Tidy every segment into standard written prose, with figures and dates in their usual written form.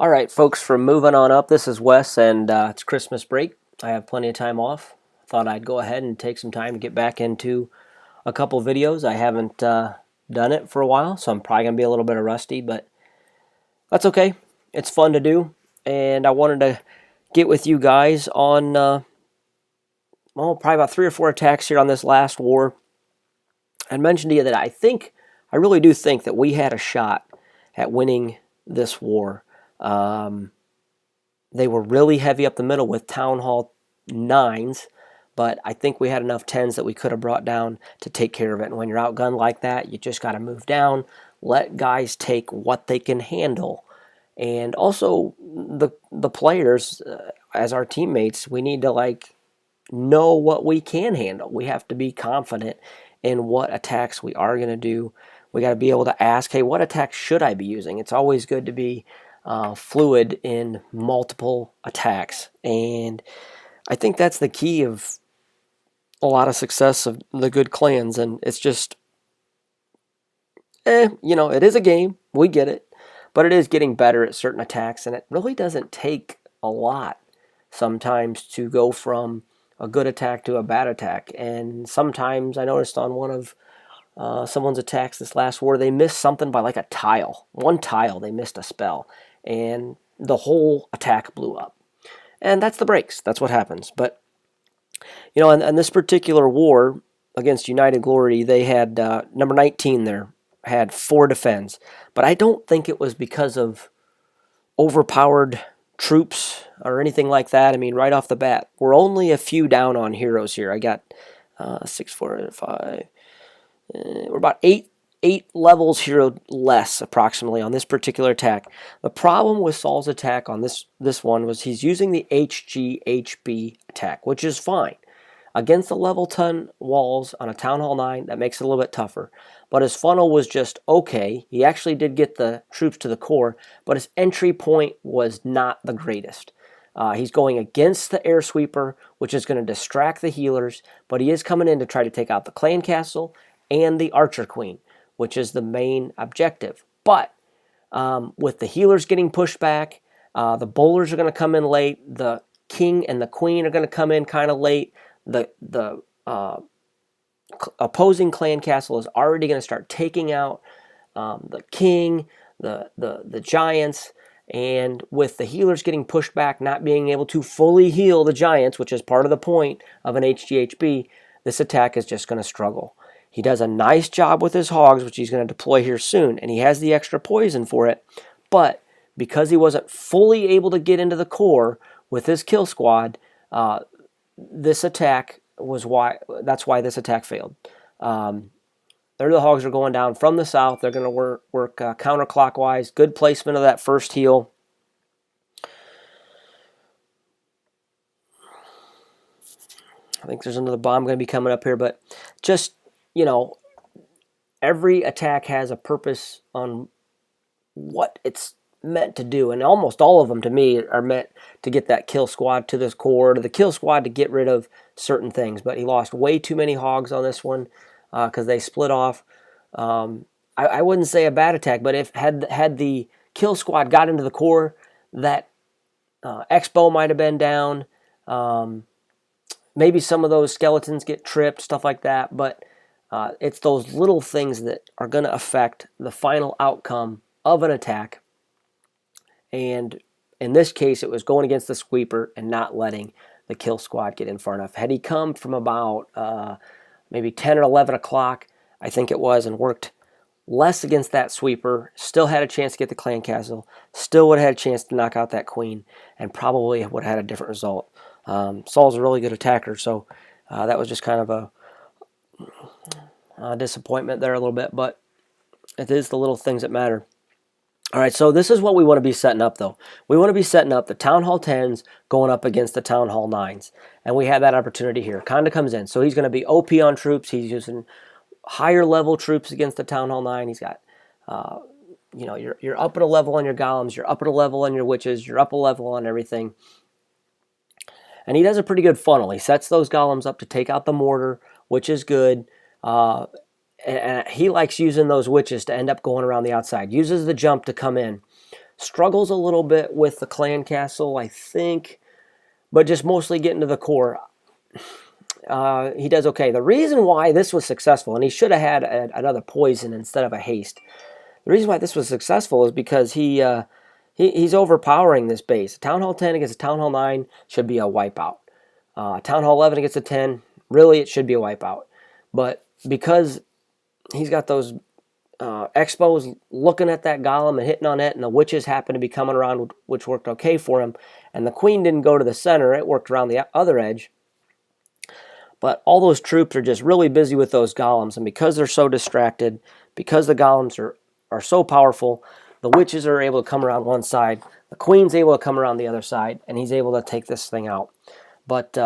All right, folks, from moving on up, this is Wes, and it's Christmas break. I have plenty of time off. Thought I'd go ahead and take some time to get back into a couple videos. I haven't done it for a while, so I'm probably going to be a little bit rusty, but that's okay. It's fun to do, and I wanted to get with you guys on, probably about 3 or 4 attacks here on this last war. I mentioned to you that I really do think that we had a shot at winning this war. They were really heavy up the middle with Town Hall 9s, but I think we had enough 10s that we could have brought down to take care of it. And when you're outgunned like that, you just got to move down, let guys take what they can handle. And also, the players, as our teammates, we need to know what we can handle. We have to be confident in what attacks we are going to do. We got to be able to ask, hey, what attack should I be using? It's always good to be fluid in multiple attacks, and I think that's the key of a lot of success of the good clans. And it's just, it is a game, we get it, but it is getting better at certain attacks, and it really doesn't take a lot sometimes to go from a good attack to a bad attack. And sometimes I noticed on one of someone's attacks this last war, they missed something by like a tile. One tile, they missed a spell, and the whole attack blew up. And that's the breaks. That's what happens. But, in this particular war against United Glory, they had number 19 there, had 4 defends. But I don't think it was because of overpowered troops or anything like that. I mean, right off the bat, we're only a few down on heroes here. I got 6, 4, 5. We're about eight levels hero less approximately on this particular attack. The problem with Saul's attack on this one was he's using the HGHB attack, which is fine. Against the level 10 walls on a Town Hall 9, that makes it a little bit tougher. But his funnel was just okay. He actually did get the troops to the core, but his entry point was not the greatest. He's going against the air sweeper, which is going to distract the healers, but he is coming in to try to take out the clan castle and the archer queen, which is the main objective. But with the healers getting pushed back, the bowlers are going to come in late, the king and the queen are going to come in kind of late, the opposing clan castle is already going to start taking out the king, the giants, and with the healers getting pushed back, not being able to fully heal the giants, which is part of the point of an HGHB, this attack is just going to struggle. He does a nice job with his hogs, which he's going to deploy here soon, and he has the extra poison for it, but because he wasn't fully able to get into the core with his kill squad, this attack that's why this attack failed. The hogs are going down from the south. They're going to work counterclockwise. Good placement of that first heal. I think there's another bomb going to be coming up here, but just, every attack has a purpose on what it's meant to do, and almost all of them, to me, are meant to get that kill squad to this core, to the kill squad to get rid of certain things. But he lost way too many hogs on this one because they split off. I wouldn't say a bad attack, but if had the kill squad got into the core, that Expo might have been down. Maybe some of those skeletons get tripped, stuff like that. But it's those little things that are going to affect the final outcome of an attack. And in this case, it was going against the sweeper and not letting the kill squad get in far enough. Had he come from about maybe 10 or 11 o'clock, I think it was, and worked less against that sweeper, still had a chance to get the clan castle, still would have had a chance to knock out that queen, and probably would have had a different result. Saul's a really good attacker, so that was just kind of a disappointment there a little bit, but it is the little things that matter. All right, so this is what we want to be setting up, though. We want to be setting up the Town Hall 10s going up against the Town Hall 9s, and we have that opportunity here. Conda comes in, so he's going to be OP on troops. He's using higher level troops against the Town Hall 9. He's got, you're up at a level on your golems, you're up at a level on your witches, you're up a level on everything. And he does a pretty good funnel. He sets those golems up to take out the mortar, which is good. And he likes using those witches to end up going around the outside. Uses the jump to come in. Struggles a little bit with the clan castle, I think, but just mostly getting to the core. He does okay. The reason why this was successful, and he should have had another poison instead of a haste. The reason why this was successful is because he's overpowering this base. A Town Hall 10 against a Town Hall 9 should be a wipeout. Town Hall 11 against a 10, really it should be a wipeout. But because he's got those expos looking at that golem and hitting on it, and the witches happen to be coming around, which worked okay for him, and the queen didn't go to the center, it worked around the other edge. But all those troops are just really busy with those golems, and because they're so distracted, because the golems are so powerful, the witches are able to come around one side, the queen's able to come around the other side, and he's able to take this thing out. But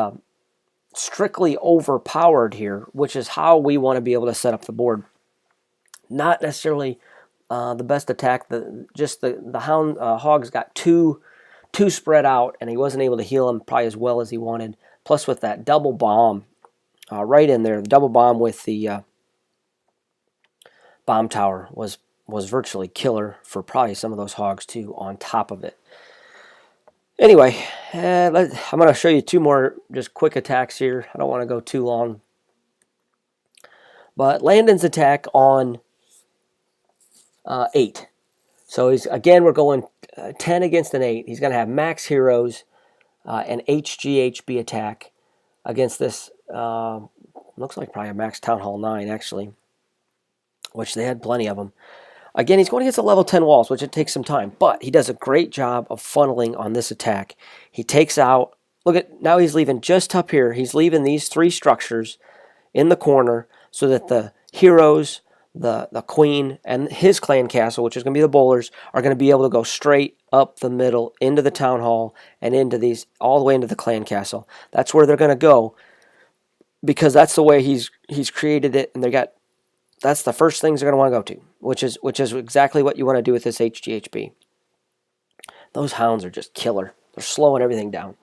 strictly overpowered here, which is how we want to be able to set up the board. Not necessarily the best attack. The hound hogs got too spread out, and he wasn't able to heal them probably as well as he wanted. Plus, with that double bomb right in there, the double bomb with the bomb tower was virtually killer for probably some of those hogs too. On top of it. Anyway, I'm going to show you two more just quick attacks here. I don't want to go too long. But Landon's attack on 8. So we're going 10 against an 8. He's going to have max heroes, an HGHB attack against this, looks like probably a max Town Hall 9 actually, which they had plenty of them. Again, he's going against the level 10 walls, which it takes some time, but he does a great job of funneling on this attack. He takes out, now he's leaving just up here, he's leaving these 3 structures in the corner so that the heroes, the queen, and his clan castle, which is going to be the bowlers, are going to be able to go straight up the middle into the town hall and into these, all the way into the clan castle. That's where they're going to go because that's the way he's created it, and that's the first things they're going to want to go to, which is exactly what you want to do with this HGHB. Those hounds are just killer. They're slowing everything down.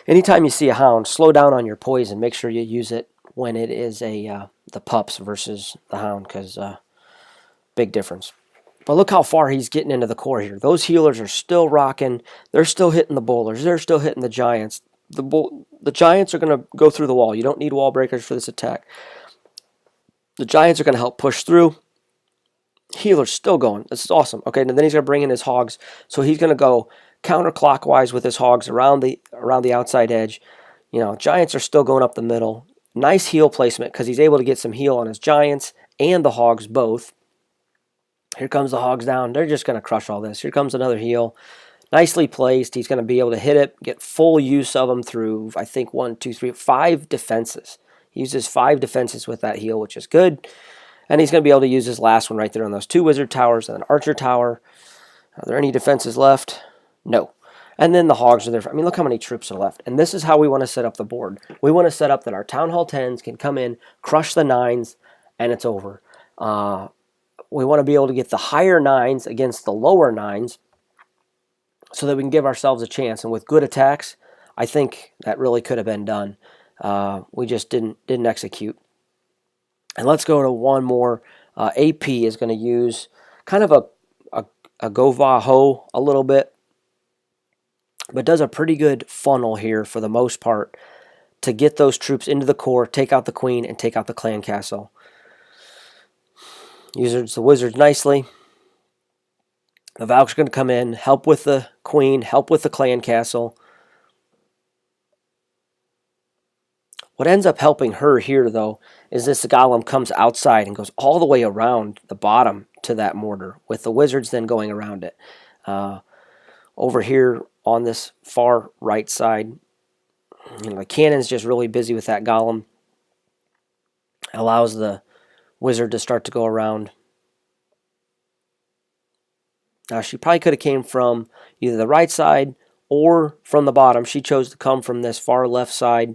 Anytime you see a hound, slow down on your poison. Make sure you use it when it is the pups versus the hound, because big difference. But look how far he's getting into the core here. Those healers are still rocking. They're still hitting the bowlers. They're still hitting the giants. The giants are going to go through the wall. You don't need wall breakers for this attack. The giants are going to help push through. Healer's still going. This is awesome. Okay, and then he's going to bring in his hogs. So he's going to go counterclockwise with his hogs around the outside edge. You know, giants are still going up the middle. Nice heal placement because he's able to get some heal on his giants and the hogs both. Here comes the hogs down. They're just going to crush all this. Here comes another heal. Nicely placed. He's going to be able to hit it, get full use of them through, I think, 1, 2, 3, 5 defenses. He uses 5 defenses with that heal, which is good. And he's going to be able to use his last one right there on those 2 wizard towers and an archer tower. Are there any defenses left? No. And then the hogs are there. I mean, look how many troops are left. And this is how we want to set up the board. We want to set up that our Town Hall 10s can come in, crush the 9s, and it's over. We want to be able to get the higher 9s against the lower 9s so that we can give ourselves a chance. And with good attacks, I think that really could have been done. We just didn't execute. And let's go to one more. AP is going to use kind of a go-va-ho a little bit, but does a pretty good funnel here for the most part to get those troops into the core, take out the queen, and take out the clan castle. Uses the wizards nicely. The Valk's going to come in, help with the queen, help with the clan castle. What ends up helping her here, though, is this golem comes outside and goes all the way around the bottom to that mortar, with the wizards then going around it. Over here on this far right side, the cannon's just really busy with that golem. Allows the wizard to start to go around. Now, she probably could have came from either the right side or from the bottom. She chose to come from this far left side.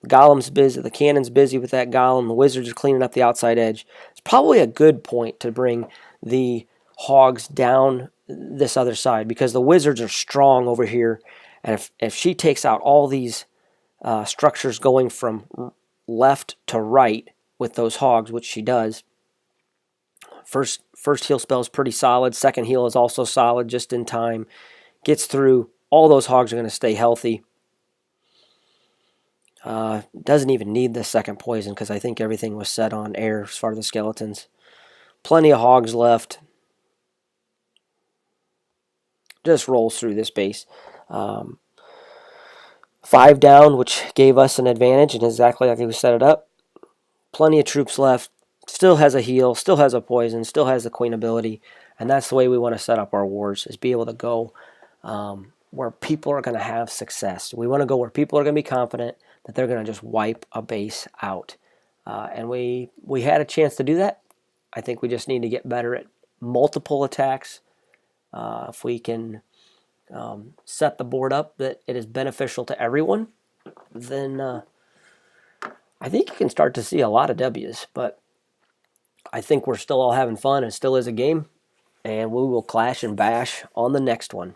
The golem's busy, the cannon's busy with that golem, the wizards are cleaning up the outside edge. It's probably a good point to bring the hogs down this other side because the wizards are strong over here, and if she takes out all these structures going from left to right with those hogs, which she does, First heal spell is pretty solid. Second heal is also solid, just in time. Gets through. All those hogs are going to stay healthy. Doesn't even need the second poison because I think everything was set on air as far as the skeletons. Plenty of hogs left. Just rolls through this base. 5 down, which gave us an advantage, and exactly like we set it up. Plenty of troops left. Still has a heal, still has a poison, still has the queen ability, and that's the way we want to set up our wars, is be able to go where people are going to have success. We want to go where people are going to be confident that they're going to just wipe a base out. And we had a chance to do that. I think we just need to get better at multiple attacks. If we can set the board up that it is beneficial to everyone, then I think you can start to see a lot of W's. But I think we're still all having fun. It still is a game, and we will clash and bash on the next one.